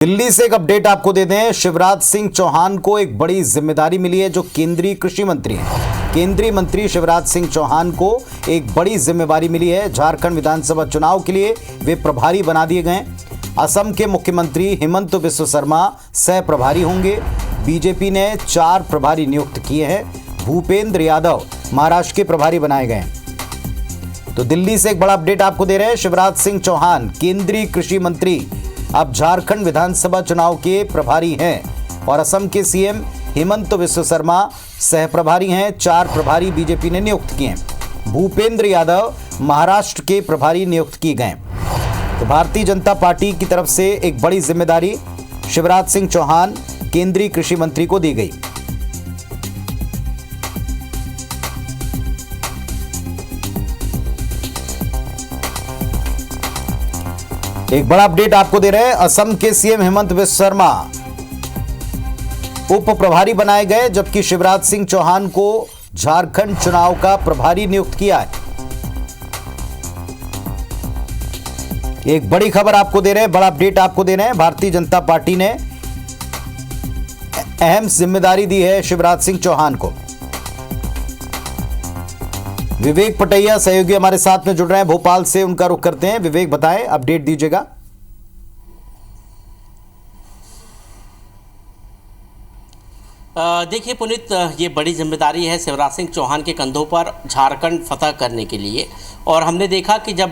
दिल्ली से एक अपडेट आपको दे दें। शिवराज सिंह चौहान को एक बड़ी जिम्मेदारी मिली है, जो केंद्रीय कृषि मंत्री हैं। केंद्रीय मंत्री शिवराज सिंह चौहान को एक बड़ी जिम्मेदारी मिली है। झारखंड विधानसभा चुनाव के लिए वे प्रभारी बना दिए गए। असम के मुख्यमंत्री हिमंत बिस्व शर्मा सह प्रभारी होंगे। बीजेपी ने 4 प्रभारी नियुक्त किए हैं। भूपेंद्र यादव महाराष्ट्र के प्रभारी बनाए गए। तो दिल्ली से एक बड़ा अपडेट आपको दे रहे हैं। शिवराज सिंह चौहान केंद्रीय कृषि मंत्री अब झारखंड विधानसभा चुनाव के प्रभारी हैं और असम के सीएम हिमंत बिस्व शर्मा सह प्रभारी हैं। 4 प्रभारी बीजेपी ने नियुक्त किए हैं। भूपेंद्र यादव महाराष्ट्र के प्रभारी नियुक्त किए गए। तो भारतीय जनता पार्टी की तरफ से एक बड़ी जिम्मेदारी शिवराज सिंह चौहान केंद्रीय कृषि मंत्री को दी गई। एक बड़ा अपडेट आपको दे रहे हैं। असम के सीएम हिमंत बिस्व शर्मा उप प्रभारी बनाए गए, जबकि शिवराज सिंह चौहान को झारखंड चुनाव का प्रभारी नियुक्त किया है। एक बड़ी खबर आपको दे रहे हैं, बड़ा अपडेट आपको दे रहे हैं। भारतीय जनता पार्टी ने अहम जिम्मेदारी दी है शिवराज सिंह चौहान को। विवेक पटैया सहयोगी हमारे साथ में जुड़ रहे हैं भोपाल से, उनका रुख करते हैं। विवेक बताएं, अपडेट दीजिएगा। देखिए पुनीत, ये बड़ी जिम्मेदारी है शिवराज सिंह चौहान के कंधों पर झारखंड फतह करने के लिए। और हमने देखा कि जब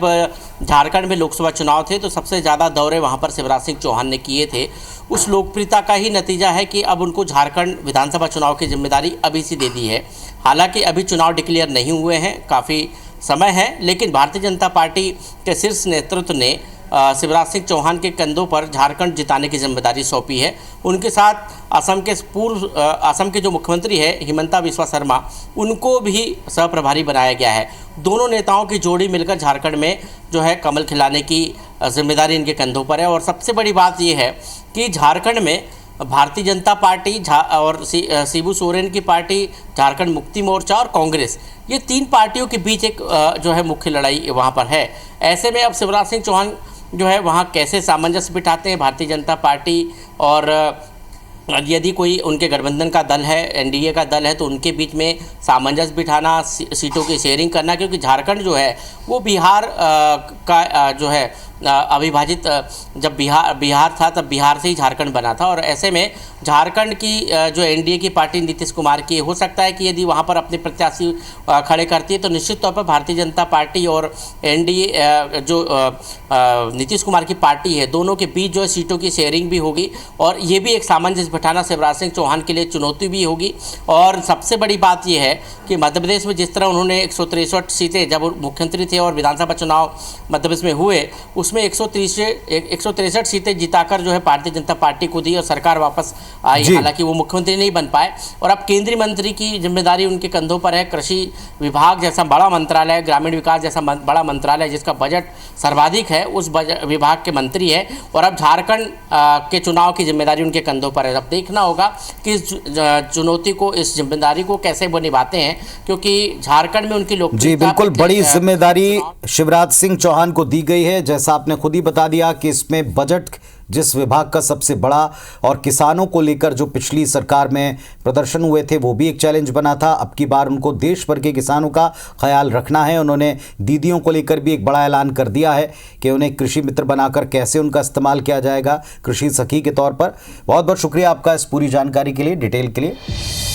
झारखंड में लोकसभा चुनाव थे तो सबसे ज़्यादा दौरे वहाँ पर शिवराज सिंह चौहान ने किए थे। उस लोकप्रियता का ही नतीजा है कि अब उनको झारखंड विधानसभा चुनाव की जिम्मेदारी अभी से दे दी है। हालांकि अभी चुनाव डिक्लेयर नहीं हुए हैं, काफ़ी समय है, लेकिन भारतीय जनता पार्टी के शीर्ष नेतृत्व ने शिवराज सिंह चौहान के कंधों पर झारखंड जिताने की जिम्मेदारी सौंपी है। उनके साथ असम के जो मुख्यमंत्री है हिमंता बिस्वा शर्मा, उनको भी सह प्रभारी बनाया गया है। दोनों नेताओं की जोड़ी मिलकर झारखंड में जो है कमल खिलाने की जिम्मेदारी इनके कंधों पर है। और सबसे बड़ी बात यह है कि झारखंड में भारतीय जनता पार्टी और शिबू सोरेन की पार्टी, झारखंड मुक्ति मोर्चा और कांग्रेस, ये 3 पार्टियों के बीच एक जो है मुख्य लड़ाई वहाँ पर है। ऐसे में अब शिवराज सिंह चौहान जो है वहाँ कैसे सामंजस्य बिठाते हैं भारतीय जनता पार्टी, और यदि कोई उनके गठबंधन का दल है, एनडीए का दल है, तो उनके बीच में सामंजस्य बिठाना, सीटों की शेयरिंग करना, क्योंकि झारखंड जो है वो बिहार का जो है अविभाजित, जब बिहार था तब बिहार से ही झारखंड बना था। और ऐसे में झारखंड की जो एनडीए की पार्टी नीतीश कुमार की, हो सकता है कि यदि वहाँ पर अपने प्रत्याशी खड़े करती है तो निश्चित तौर पर भारतीय जनता पार्टी और एनडीए जो नीतीश कुमार की पार्टी है, दोनों के बीच जो है सीटों की शेयरिंग भी होगी। और ये भी एक सामंजस्य बिठाना शिवराज सिंह चौहान के लिए चुनौती भी होगी। और सबसे बड़ी बात यह है कि मध्य प्रदेश में जिस तरह उन्होंने 163 सीटें, जब मुख्यमंत्री थे और विधानसभा चुनाव मध्य प्रदेश में हुए, उसमें 163 सीटें जिताकर जो है भारतीय जनता पार्टी को दी और सरकार वापस आई। हालांकि वो मुख्यमंत्री नहीं बन पाए। और अब केंद्रीय मंत्री की जिम्मेदारी उनके कंधों पर है। कृषि विभाग जैसा बड़ा मंत्रालय, ग्रामीण विकास जैसा बड़ा मंत्रालय जिसका बजट सर्वाधिक है, उस विभाग के मंत्री है। और अब झारखंड के चुनाव की जिम्मेदारी उनके कंधों पर है। अब देखना होगा कि इस चुनौती को, इस जिम्मेदारी को कैसे वो निभाते हैं, क्योंकि झारखंड में उनकी लोकप्रियता, जी बिल्कुल, बड़ी जिम्मेदारी शिवराज सिंह चौहान को दी गई है। जैसा आपने खुद ही बता दिया कि इसमें बजट जिस विभाग का सबसे बड़ा, और किसानों को लेकर जो पिछली सरकार में प्रदर्शन हुए थे वो भी एक चैलेंज बना था। अब की बार उनको देश भर के किसानों का ख्याल रखना है। उन्होंने दीदियों को लेकर भी एक बड़ा ऐलान कर दिया है कि उन्हें कृषि मित्र बनाकर कैसे उनका इस्तेमाल किया जाएगा, कृषि सखी के तौर पर। बहुत बहुत शुक्रिया आपका इस पूरी जानकारी के लिए, डिटेल के लिए।